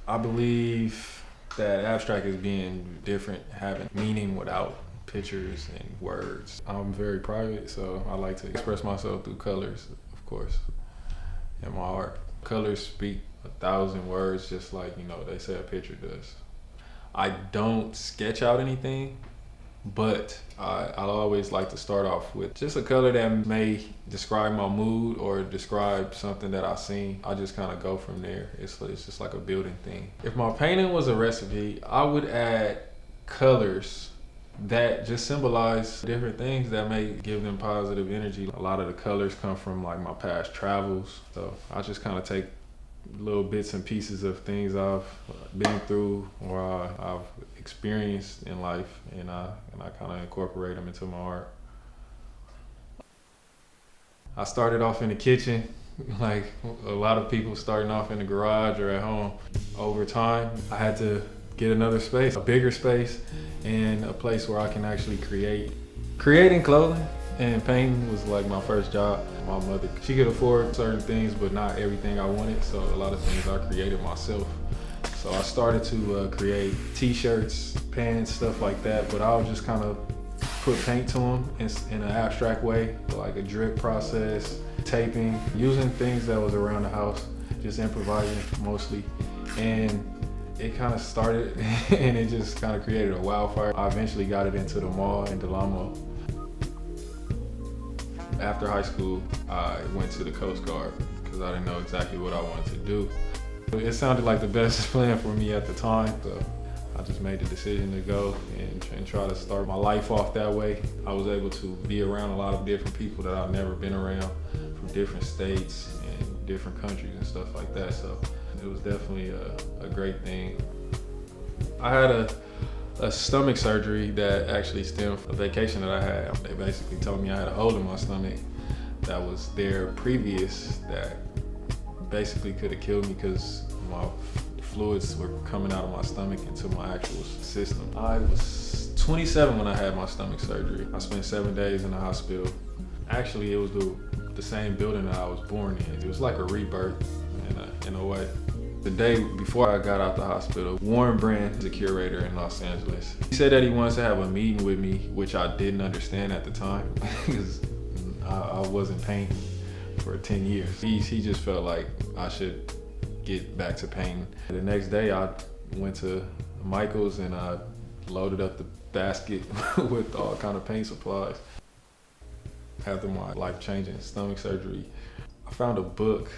I believe that abstract is being different, having meaning without pictures and words. I'm very private, so I like to express myself through colors, of course, in my art. Colors speak 1,000 words, just like, they say a picture does. I don't sketch out anything, but I always like to start off with just a color that may describe my mood or describe something that I seen. I just kind of go from there. It's just like a building thing. If my painting was a recipe, I would add colors that just symbolize different things that may give them positive energy. A lot of the colors come from like my past travels, so I just kind of take little bits and pieces of things I've been through or I've experienced in life, and I kind of incorporate them into my art. I started off in the kitchen, like a lot of people starting off in the garage or at home. Over time, I had to get another space, a bigger space, and a place where I can actually create. Creating clothing and painting was like my first job. My mother, she could afford certain things, but not everything I wanted, so a lot of things I created myself. So I started to create t-shirts, pants, stuff like that, but I would just kind of put paint to them in an abstract way, like a drip process, taping, using things that was around the house, just improvising mostly. And it kind of started and it just kind of created a wildfire. I eventually got it into the mall in Delamo. After high school, I went to the Coast Guard because I didn't know exactly what I wanted to do. It sounded like the best plan for me at the time, so I just made the decision to go and try to start my life off that way. I was able to be around a lot of different people that I've never been around from different states and different countries and stuff like that, so it was definitely a great thing. I had a stomach surgery that actually stemmed from a vacation that I had. They basically told me I had a hole in my stomach that was there previous that basically could have killed me because my fluids were coming out of my stomach into my actual system. I was 27 when I had my stomach surgery. I spent 7 days in the hospital. Actually, it was the same building that I was born in. It was like a rebirth in a way. The day before I got out the hospital, Warren Brand is a curator in Los Angeles. He said that he wants to have a meeting with me, which I didn't understand at the time because I wasn't painting for 10 years. He just felt like I should get back to painting. The next day I went to Michael's and I loaded up the basket with all kind of paint supplies. After my life-changing stomach surgery, I found a book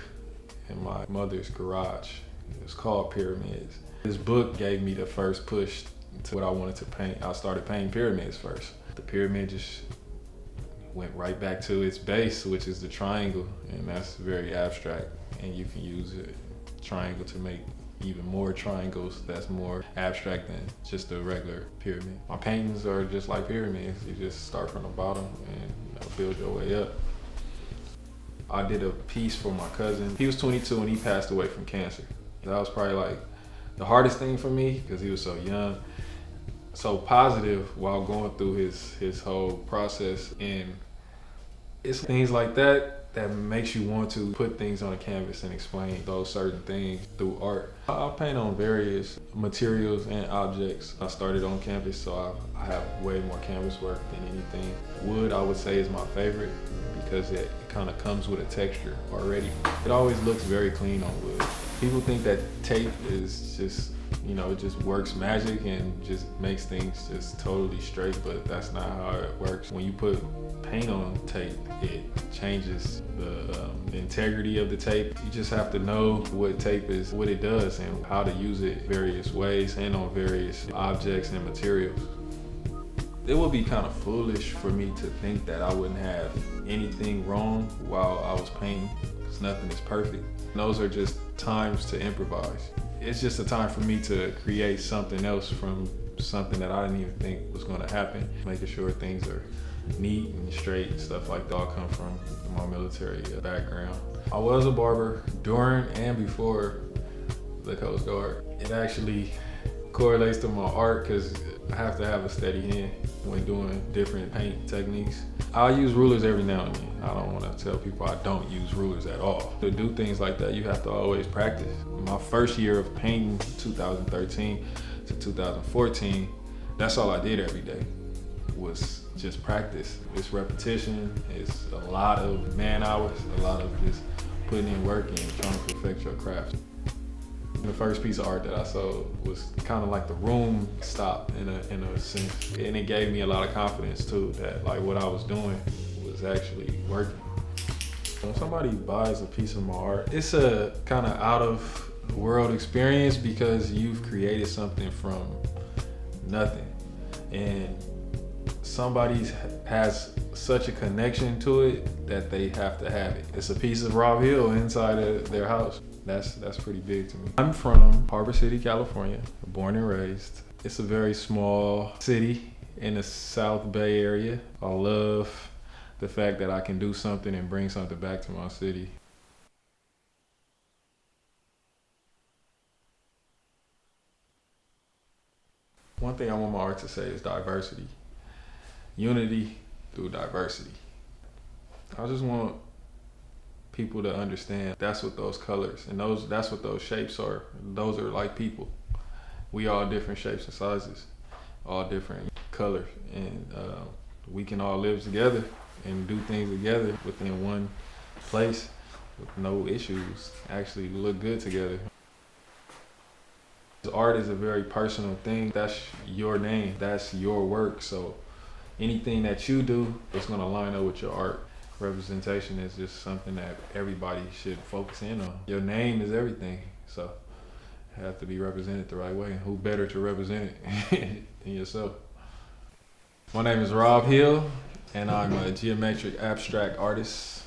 in my mother's garage. It was called Pyramids. This book gave me the first push to what I wanted to paint. I started painting pyramids first. The pyramid just went right back to its base, which is the triangle, and that's very abstract. And you can use a triangle to make even more triangles that's more abstract than just a regular pyramid. My paintings are just like pyramids. You just start from the bottom and build your way up. I did a piece for my cousin. He was 22 and he passed away from cancer. That was probably like the hardest thing for me because he was so young, so positive while going through his whole process. And it's things like that that makes you want to put things on a canvas and explain those certain things through art. I paint on various materials and objects. I started on canvas, so I have way more canvas work than anything. Wood, I would say, is my favorite because it kind of comes with a texture already. It always looks very clean on wood. People think that tape is just, it just works magic and just makes things just totally straight, but that's not how it works. When you put paint on tape, it changes the integrity of the tape. You just have to know what tape is, what it does, and how to use it various ways and on various objects and materials. It would be kind of foolish for me to think that I wouldn't have anything wrong while I was painting, because nothing is perfect. Those are just times to improvise. It's just a time for me to create something else from something that I didn't even think was going to happen. Making sure things are neat and straight and stuff like that all come from my military background. I was a barber during and before the Coast Guard. It actually correlates to my art because I have to have a steady hand when doing different paint techniques. I use rulers every now and then. I don't want to tell people I don't use rulers at all. To do things like that, you have to always practice. My first year of painting, 2013 to 2014, that's all I did every day was just practice. It's repetition, it's a lot of man hours, a lot of just putting in work and trying to perfect your craft. The first piece of art that I sold was kind of like the room stopped in a sense. And it gave me a lot of confidence too, that like what I was doing was actually working. When somebody buys a piece of my art, it's a kind of out of world experience because you've created something from nothing. And somebody has such a connection to it that they have to have it. It's a piece of Rob Hill inside of their house. That's pretty big to me. I'm from Harbor City, California, born and raised. It's a very small city in the South Bay area. I love the fact that I can do something and bring something back to my city. One thing I want my art to say is diversity. Unity through diversity. I just want people to understand that's what those colors and that's what those shapes are. Those are like people. We all different shapes and sizes, all different colors, and we can all live together and do things together within one place with no issues, actually look good together. Art is a very personal thing. That's your name, that's your work, so anything that you do is going to line up with your art. Representation is just something that everybody should focus in on. Your name is everything, so you have to be represented the right way. And who better to represent it than yourself? My name is Rob Hill, and I'm a geometric abstract artist.